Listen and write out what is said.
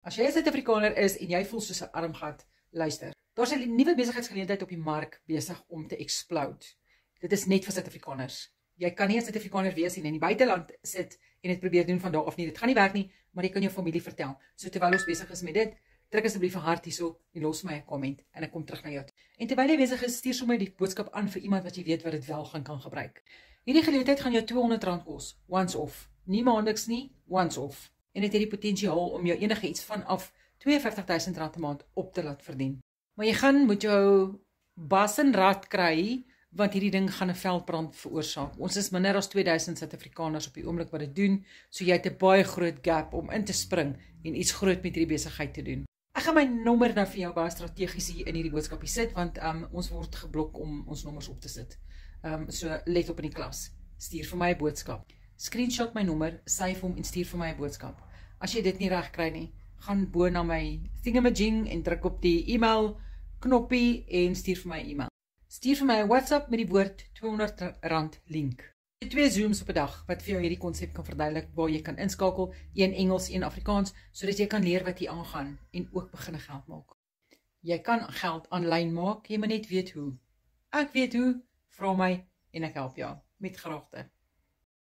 As jy 'n Suid-Afrikaner is en jy voel soos 'n armgat, luister. Daar's 'n nuwe besigheidsgeleentheid op die mark besig om te explode. Dit is net vir Suid-Afrikaners. Jy kan nie 'n Suid-Afrikaner wees en in die buiteland sit en dit probeer doen van daar af nie. Dit gaan nie werk nie, maar jy kan jou familie vertel. So terwyl ons besig is met dit, druk asseblief 'n hart hierso en los my 'n komment en ek kom terug na jou. En terwyl jy besig is, stuur sommer die boodskap aan vir iemand wat jy weet wat dit wel kan gebruik. Hierdie geleentheid gaan jou R200 kos, once off. Nie maandeliks nie, once off. En dit het die potensiaal om jou enige iets vanaf R52.000 'n maand op te laat verdien. Maar jy moet jou bas en rad kry, want hierdie ding gaan 'n veldbrand veroorsaak. Ons is minder as 2000 Suid-Afrikaners op die oomblik wat dit doen, so jy het 'n baie groot gap om in te spring en iets groot met hierdie besigheid te doen. Ek gaan my nommer nou vir jou baie strategies hier in hierdie boodskapie sit, want ons word geblok om ons nommers op te sit. So let op in die klas. Stuur vir my 'n boodskap. Screenshot my nommer, save hom en stuur vir my 'n boodskap. As jy dit nie reg kry nie, gaan bo na my thingamajig en druk op die e-mail knoppie en stuur vir my e-mail. Stuur vir my 'n WhatsApp met die woord R200 link. 2 Zooms op 'n dag wat vir jou hierdie konsep kan verduidelik, waar jy kan inskakel, een Engels, een Afrikaans, sodat jy kan leer wat hier aangaan en ook begin geld maak. Jy kan geld aanlyn maak, jy moet net weet hoe. Ek weet hoe, vra my en ek help jou met graagte.